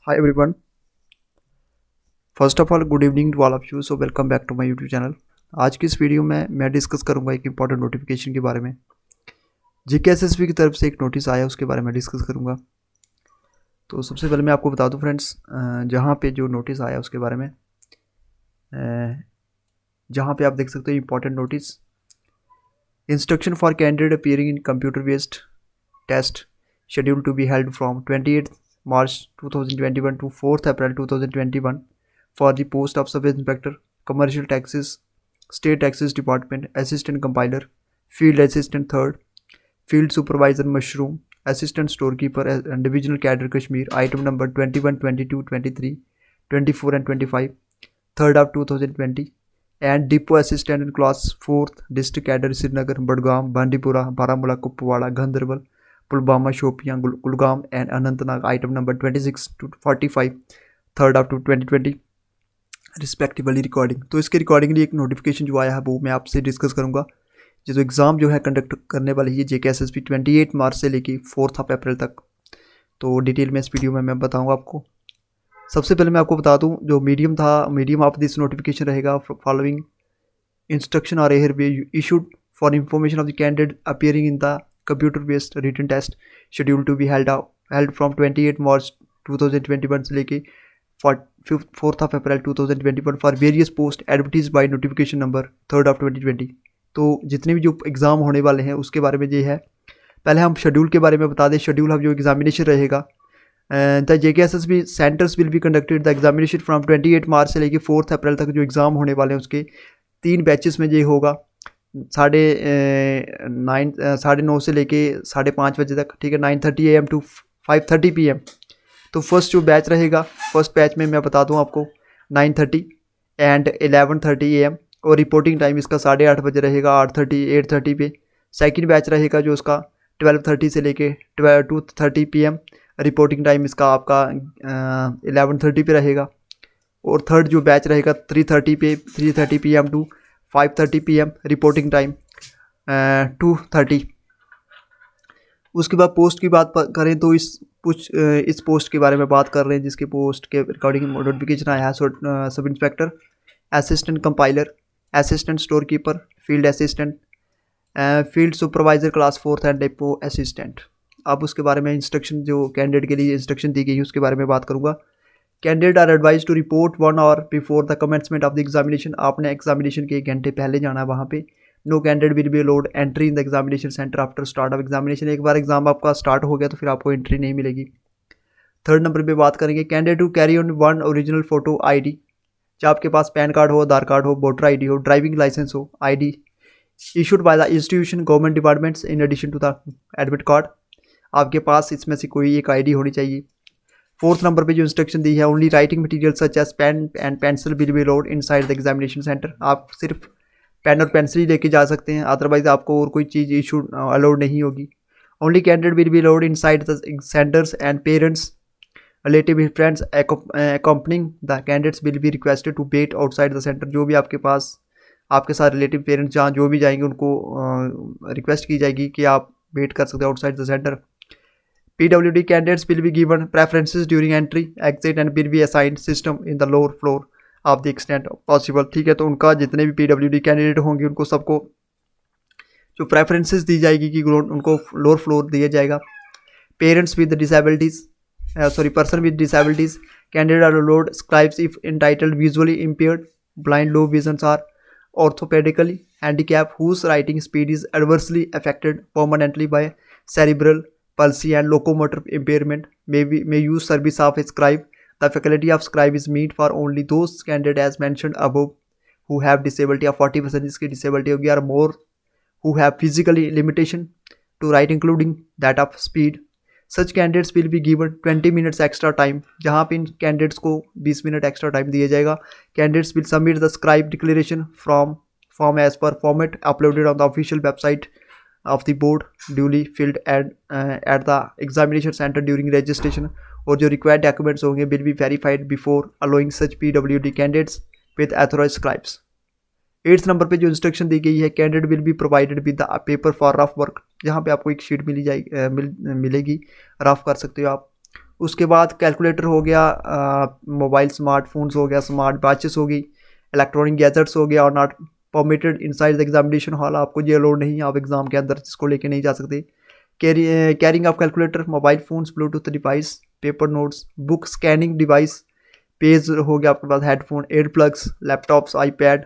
Hi everyone. First of all, good evening to all of you. So welcome back to my YouTube channel. आज की इस video में मैं discuss करूंगा एक इम्पॉर्टेंट नोटिफिकेशन के बारे में। जीकेएसएसबी की तरफ से एक नोटिस आया उसके बारे में डिस्कस करूंगा। तो सबसे पहले मैं आपको बता दूं फ्रेंड्स, जहां पे जो नोटिस आया उसके बारे में, जहां पे आप देख सकते हो important notice, instruction for candidate appearing in computer based test scheduled to be held from 28th March 2021 to 4th April 2021 for the post of sub-inspector, commercial taxes, state taxes department, assistant compiler, field assistant third, field supervisor mushroom, assistant storekeeper and divisional cadre Kashmir, item number 21, 22, 23, 24 and 25, 3rd of 2020, and depot assistant in class 4th district cadre Srinagar, Badgam, Bandipora, Baramulla, Kupwara, Gandarbal, Pulwama, Shopian, Kulgam and Anantnag, item number 26 to 45, 3rd of 2020 respectively recording. तो इसके रिकॉर्डिंगली एक notification जो आया है वो मैं आपसे discuss करूंगा। ये जो एग्ज़ाम जो है कंडक्ट करने वाली है जेकेएसएसबी 28 मार्च से लेके 4 अप्रैल तक, तो डिटेल में इस वीडियो में मैं बताऊँगा आपको। सबसे पहले मैं आपको बता दूँ जो मीडियम ऑफ दिस नोटिफिकेशन रहेगा, following instruction are here be issued for information of the candidate appearing in the computer based written test scheduled to be held from 28 March 2021 से लेके 4th of April 2021 for various post advertised by notification number 3rd of 2020। तो जितने भी जो exam होने वाले हैं उसके बारे में ये है। पहले हम शेड्यूल के बारे में बता दें। शेड्यूल हम जो एग्जामिनेशन रहेगा, the JKSSB centres will be conducted the examination from 28 मार्च से लेके 4th अप्रैल तक जो एग्ज़ाम होने वाले हैं उसके 3 बैचेस में ये होगा, 9:30 से लेके 5:30 बजे तक, ठीक है, 9:30 AM to 5:30 PM। तो फर्स्ट जो बैच रहेगा, फर्स्ट बैच में मैं बता दूं आपको 9:30 एंड 11:30 AM, और रिपोर्टिंग टाइम इसका 8:30 बजे रहेगा, 8:30 पे। सेकंड बैच रहेगा जो उसका 12:30 से लेके 2:30 PM, रिपोर्टिंग टाइम इसका आपका 11:30 पे रहेगा। और थर्ड जो बैच रहेगा 3:30 PM to 5:30 PM, reporting time 2:30। उसके बाद पोस्ट की बात करें तो इस पोस्ट के बारे में बात कर रहे हैं जिसके पोस्ट के रिकॉर्डिंग नोटिफिकेशन आया है। Sub inspector, assistant compiler, assistant store keeper, field assistant, field supervisor class 4th and depot assistant. अब उसके बारे में इंस्ट्रक्शन जो कैंडिडेट के लिए इंस्ट्रक्शन दी गई है उसके बारे में बात करूँगा। Candidate are advise to report 1 hour before the commencement of the examination. आपने एग्जामिनेशन के 1 घंटे पहले जाना है वहाँ पे। No candidate will be allowed entry in the examination centre after start of examination. एक बार एग्जाम आपका स्टार्ट हो गया तो फिर आपको एंट्री नहीं मिलेगी। थर्ड नंबर पे बात करेंगे, candidate to carry on 1 original photo ID, चाहे आपके पास पैन कार्ड हो, आधार कार्ड हो, वोटर ID हो, ड्राइविंग लाइसेंस हो, ID issued by the institution government departments in addition to the admit card. आपके पास इसमें से कोई एक ID होनी चाहिए। 4th नंबर पे जो इंस्ट्रक्शन दी है, only writing material such as pen and pencil will be allowed inside the examination centre. आप सिर्फ पेन और पेंसिल ही लेके जा सकते हैं, अदरवाइज आपको और कोई चीज़ इशू अलाउड नहीं होगी। Only candidate will be allowed inside the centres and parents relative friends accompanying the candidates will be requested to wait outside the centre. जो भी आपके पास आपके साथ रिलेटिव पेरेंट्स जहाँ जो भी जाएंगे उनको रिक्वेस्ट की जाएगी कि आप वेट कर सकते हो outside the centre. PWD candidates will be given preferences during entry, exit and will be assigned system in the lower floor of the extent possible। ठीक है, तो उनका जितने भी PWD कैंडिडेट होंगे उनको सबको जो प्रेफरेंसेस दी जाएगी कि उनको लोअर फ्लोर दिया जाएगा। Parents with disabilities, person with disabilities candidate are allowed, scribes if entitled, visually impaired, blind, low visions are orthopedically handicapped whose writing speed is adversely affected permanently by cerebral palsy and locomotor impairment may use service of a scribe। The faculty of scribe is meant for only those candidates as mentioned above who have disability of 40% जिसकी disability होगी or more, who have physically limitation to write including that of speed। Such candidates will be given 20 minutes extra time, जहाँ पे इन candidates को 20 minute extra time दिया जाएगा। Candidates will submit the scribe declaration form as per format uploaded on the official website of the board duly filled and at the examination center during registration। और जो required documents होंगे will be verified before allowing such PWD candidates with authorized scribes। 8th number पे जो instruction दी गई है, candidate will be provided with the paper for rough work, जहाँ पे आपको एक शीट मिलेगी, रफ कर सकते हो आप। उसके बाद कैलकुलेटर हो गया, मोबाइल स्मार्टफोन्स हो गया, स्मार्ट वॉचेस होगी, इलेक्ट्रॉनिक गैजेट्स हो गया और not permitted inside the examination hall, आपको ये लोड नहीं, आप एग्जाम के अंदर इसको लेके नहीं जा सकते। Carrying of calculator, mobile phones, Bluetooth device, paper notes, book scanning device, page हो गया आपके पास, headphone, air plugs, laptops, iPad,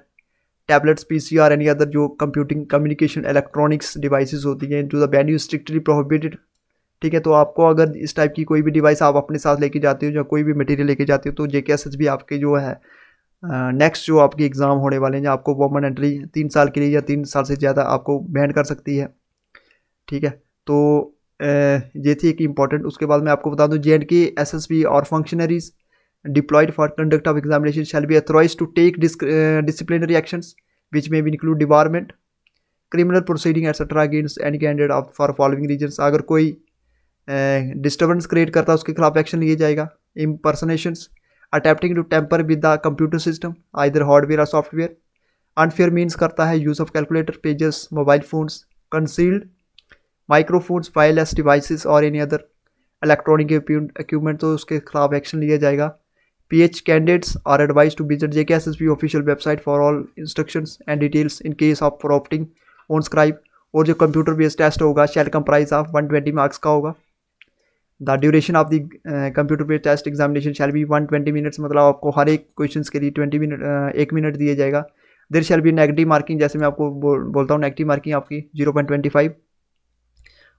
tablets, PC और एनी अदर जो कंप्यूटिंग कम्युनिकेशन इलेक्ट्रॉनिक्स डिवाइसेस होती हैं to the venue strictly prohibited. ठीक है, तो आपको अगर इस टाइप की कोई भी डिवाइस आप अपने साथ लेके जाते हो या कोई भी मटेरियल लेके जाते हो तो JKSS भी आपके जो है नेक्स्ट जो आपकी एग्ज़ाम होने वाले हैं आपको परमानेंटली 3 साल के लिए या 3 साल से ज़्यादा आपको बैन कर सकती है। ठीक है, तो ये थी एक इम्पॉर्टेंट। उसके बाद मैं आपको बता दूं JNK SSB और functionaries deployed for conduct of examination shall be authorised to take disciplinary actions which में भी include debarment, criminal proceeding etcetera against any candidate of for following reasons. अगर कोई डिस्टर्बेंस क्रिएट करता है उसके खिलाफ एक्शन लिया जाएगा। Impersonations, attempting to tamper with the computer system either hardware और सॉफ्टवेयर, अनफेयर मीन्स करता है use of calculator, pages, mobile phones, concealed microphones, wireless devices और एनी अदर इलेक्ट्रॉनिक इक्विपमेंट, तो उसके खिलाफ एक्शन लिया जाएगा। PH candidates are advise to visit JKSSB official website for all instructions and details in case of opting on scribe. और जो computer based test होगा शैल comprise of 120 marks का होगा। The duration of the computer based test examination shall be 120 minutes, मतलब आपको हर एक question के लिए 1 मिनट दिया जाएगा। There shall be negative marking, जैसे मैं आपको बोलता हूँ नेगेटिव मार्किंग आपकी 0.25।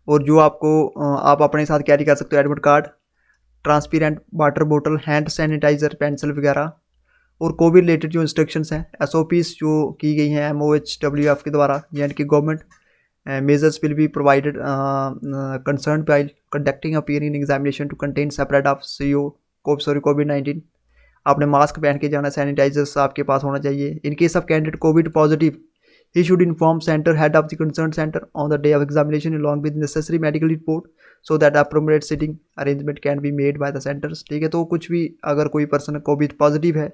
और जो आपको आप अपने साथ कैरी कर सकते हो एडमिट कार्ड, ट्रांसपेरेंट वाटर बोतल, हैंड सैनिटाइज़र, पेंसिल वगैरह। और कोविड रिलेटेड जो इंस्ट्रक्शंस हैं SOPs जो की गई हैं MOHWF के द्वारा JNK government, measures will be provided concerned while conducting a peer in examination to contain separate of COVID-19। आपने मास्क पहन के जाना, सैनिटाइजर्स आपके पास होना चाहिए। इन case of candidate Covid positive he should inform center head of the concerned center on the day of examination along with necessary medical report so that appropriate sitting arrangement can be made by the centers। ठीक है, तो कुछ भी अगर कोई person Covid positive है,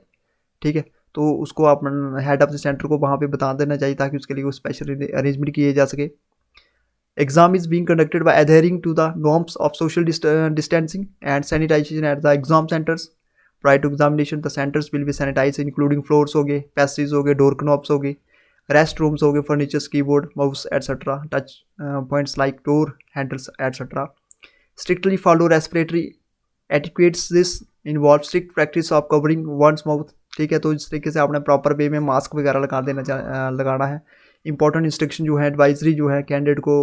ठीक है, तो उसको आप हेड ऑफ द सेंटर को वहाँ पे बता देना चाहिए ताकि उसके लिए वो स्पेशल अरेंजमेंट किए जा सके। Exam is being conducted by adhering to the norms of social distancing and sanitisation at the exam centres. Prior to examination the centres will be sanitise including floors हो गए, पैसेज हो गए, door knobs हो गए, rest rooms हो गए, furnitures, keyboard, mouse etcetera, touch points like door handles etcetera. Strictly follow respiratory etiquettes, this involve strict practice of covering one's mouth. ठीक है, तो इस तरीके से आपने प्रॉपर वे में मास्क वगैरह लगाना है। इंपॉर्टेंट इंस्ट्रक्शन जो है, एडवाइजरी जो है कैंडिडेट को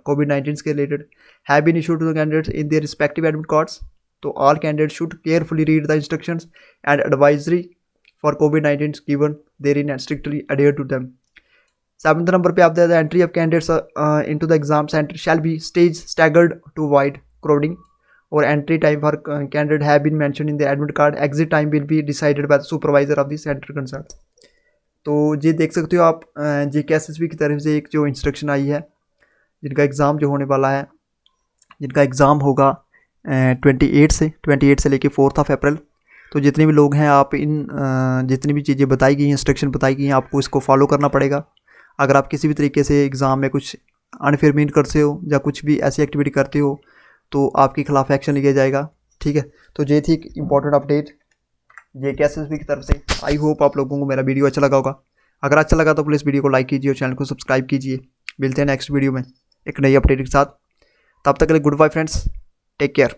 COVID-19 के related have been issued to the candidates in their respective admit cards. तो all candidate should carefully read the instructions and advisory for COVID-19 given therein and strictly adhere to them. 7th number पे आप they the entry of candidates into the exam centre shall be stage staggered to avoid crowding. और entry time for candidate have been mention in the admit card, exit time will be decided by the supervisor of the centre concern. तो ये देख सकते हो आप JKSSB की तरफ से एक जो इंस्ट्रक्शन आई है, जिनका एग्ज़ाम जो होने वाला है, जिनका एग्ज़ाम होगा 28 से लेके 4 अप्रैल। तो जितने भी लोग हैं आप इन जितनी भी चीज़ें बताई गई हैं, इंस्ट्रक्शन बताई गई हैं, आपको इसको फॉलो करना पड़ेगा। अगर आप किसी भी तरीके से एग्ज़ाम में कुछ अनफेयर मीन करते हो या कुछ भी ऐसी एक्टिविटी करते हो तो आपके खिलाफ एक्शन लिया जाएगा। ठीक है, तो ये थी एक इम्पॉर्टेंट अपडेट JKSSB की तरफ से। आई होप आप लोगों को मेरा वीडियो अच्छा लगा होगा। अगर अच्छा लगा तो प्लीज़ वीडियो को लाइक कीजिए और चैनल को सब्सक्राइब कीजिए। मिलते हैं नेक्स्ट वीडियो में एक नई अपडेट के साथ। तब तक के लिए goodbye friends, take care.